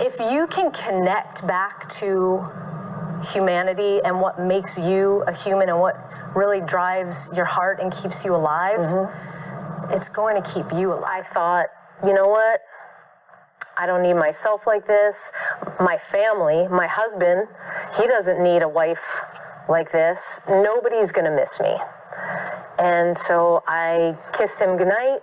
If you can connect back to humanity and what makes you a human and what really drives your heart and keeps you alive, it's going to keep you alive. I thought, you know what? I don't need myself like this. My family, my husband, he doesn't need a wife like this. Nobody's going to miss me. And so I kissed him goodnight,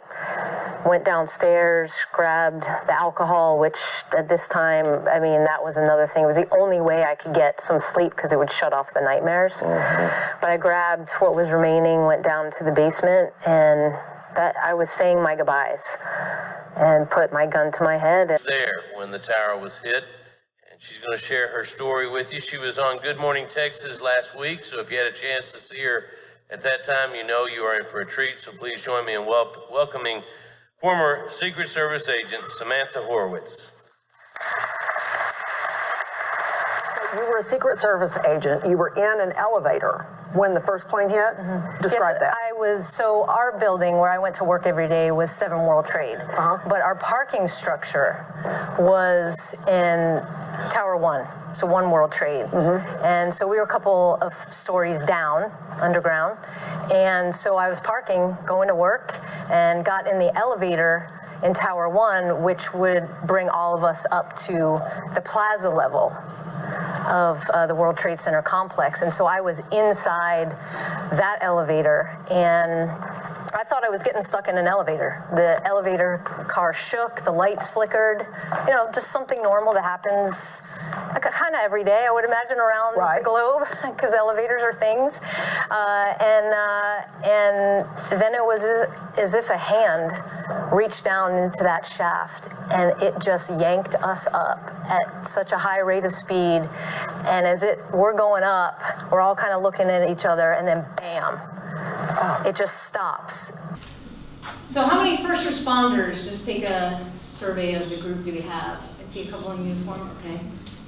went downstairs, grabbed the alcohol, which at this time, I mean, that was another thing. It was the only way I could get some sleep because it would shut off the nightmares. But I grabbed what was remaining, went down to the basement, and that I was saying my goodbyes and put my gun to my head. There when the tower was hit, and she's going to share her story with you. She was on Good Morning Texas last week, so if you had a chance to see her at that time, you know you are in for a treat. So please join me in welcoming former Secret Service agent Samantha Horowitz. You were a Secret Service agent. You were in an elevator when the first plane hit. Describe that. So our building where I went to work every day was 7 World Trade. But our parking structure was in Tower 1, so 1 World Trade. And so we were a couple of stories down, underground. And so I was parking, going to work, and got in the elevator in Tower 1, which would bring all of us up to the plaza level of the World Trade Center complex. And so I was inside that elevator, and I thought I was getting stuck in an elevator. The elevator car shook, the lights flickered, you know, just something normal that happens kind of every day, I would imagine, around the globe, because elevators are things. And then it was as if a hand reached down into that shaft, and it just yanked us up at such a high rate of speed. And we're going up, we're all kind of looking at each other, and then bam, it just stops. So how many first responders, just take a survey of the group, do we have? I see a couple in uniform, okay.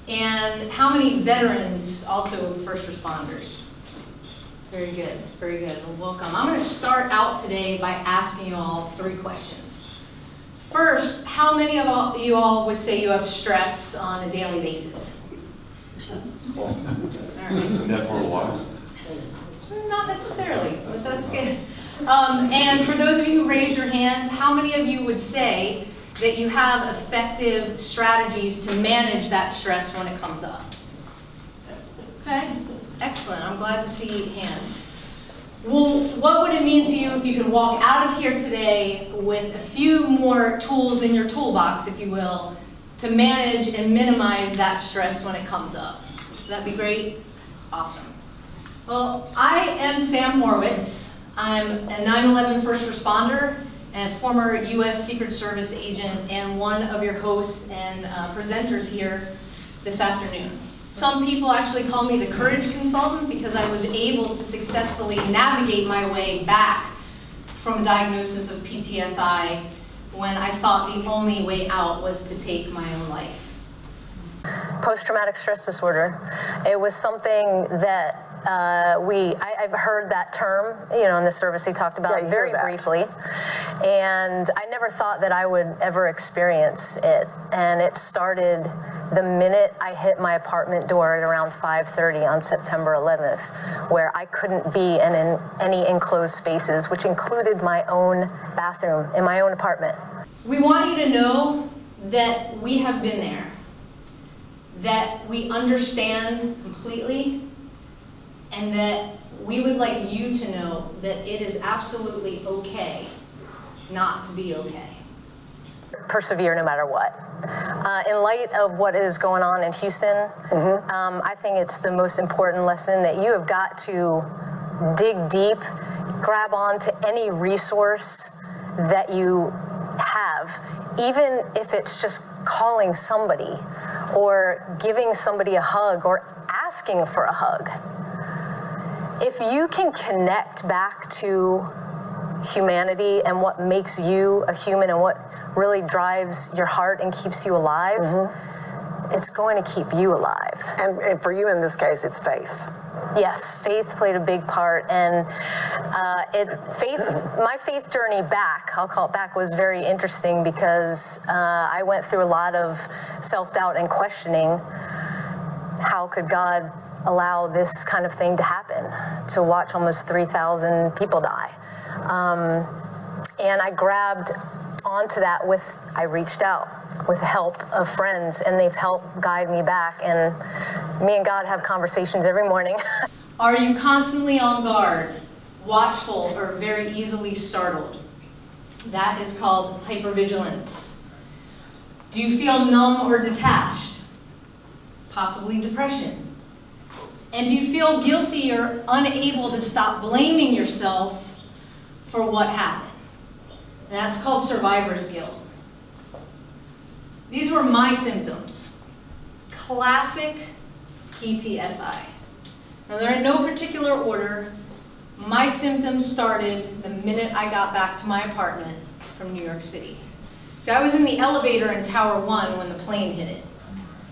And how many veterans, also first responders? Very good, very good. Well, welcome. I'm going to start out today by asking you all 3 questions. First, how many of you all would say you have stress on a daily basis? All right. That's where it was. Not necessarily, but that's good. And for those of you who raised your hands, how many of you would say that you have effective strategies to manage that stress when it comes up? Okay, excellent. I'm glad to see hands. Well, what would it mean to you if you could walk out of here today with a few more tools in your toolbox, if you will, to manage and minimize that stress when it comes up? Would that be great? Awesome. Well, I am Sam Horowitz. I'm a 9/11 first responder and former U.S. Secret Service agent and one of your hosts and presenters here this afternoon. Some people actually call me the courage consultant because I was able to successfully navigate my way back from a diagnosis of PTSD when I thought the only way out was to take my own life. Post-traumatic stress disorder. It was something that I've heard that term, you know, in the service he talked about very briefly, and I never thought that I would ever experience it. And it started the minute I hit my apartment door at around 5:30 on September 11th, where I couldn't be in any enclosed spaces, which included my own bathroom in my own apartment. We want you to know that we have been there, that we understand completely, and that we would like you to know that it is absolutely okay not to be okay. Persevere no matter what. In light of what is going on in Houston, I think it's the most important lesson that you have got to dig deep, grab onto any resource that you have, even if it's just calling somebody or giving somebody a hug or asking for a hug. If you can connect back to humanity and what makes you a human and what really drives your heart and keeps you alive, it's going to keep you alive. And for you in this case, it's faith. Yes, faith played a big part. And My faith journey back, I'll call it back, was very interesting because I went through a lot of self-doubt and questioning. How could God allow this kind of thing to happen, to watch almost 3,000 people die? And I grabbed onto that I reached out with the help of friends, and they've helped guide me back. And me and God have conversations every morning. Are you constantly on guard, watchful, or very easily startled? That is called hypervigilance. Do you feel numb or detached? Possibly depression. And do you feel guilty or unable to stop blaming yourself for what happened? And that's called survivor's guilt. These were my symptoms. Classic PTSD. Now, they're in no particular order. My symptoms started the minute I got back to my apartment from New York City. So I was in the elevator in Tower 1 when the plane hit it.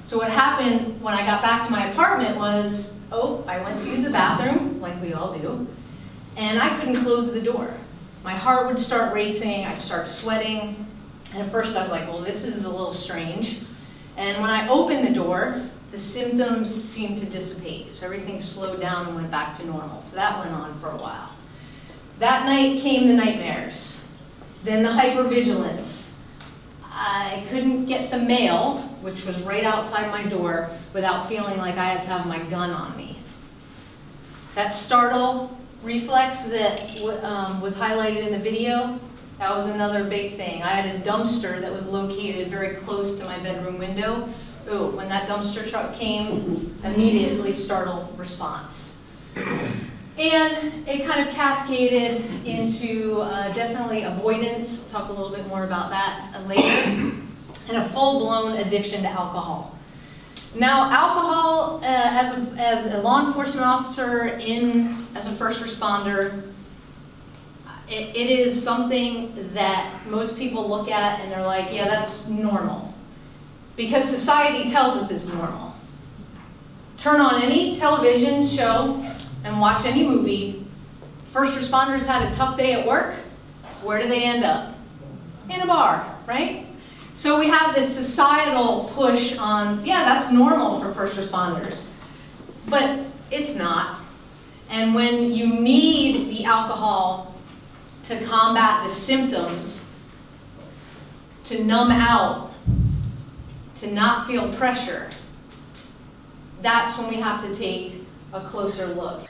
So what happened when I got back to my apartment was, I went to use the bathroom, like we all do, and I couldn't close the door. My heart would start racing, I'd start sweating, and at first I was like, well, this is a little strange. And when I opened the door, the symptoms seemed to dissipate. So everything slowed down and went back to normal. So that went on for a while. That night came the nightmares, then the hypervigilance. I couldn't get the mail, which was right outside my door, without feeling like I had to have my gun on me. That startle reflex that was highlighted in the video, that was another big thing. I had a dumpster that was located very close to my bedroom window. When that dumpster truck came, immediately startle response. And it kind of cascaded into definitely avoidance. We'll talk a little bit more about that later. And a full-blown addiction to alcohol. Now, alcohol, as a law enforcement officer, as a first responder, it is something that most people look at and they're like, yeah, that's normal. Because society tells us it's normal. Turn on any television show and watch any movie. First responders had a tough day at work. Where do they end up? In a bar, right? So we have this societal push on, yeah, that's normal for first responders. But it's not. And when you need the alcohol to combat the symptoms, to numb out, to not feel pressure, that's when we have to take a closer look.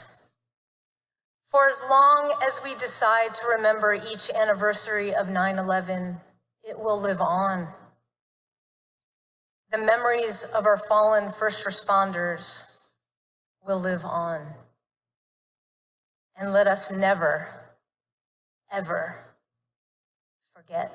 For as long as we decide to remember each anniversary of 9/11, it will live on. The memories of our fallen first responders will live on. And let us never, ever forget.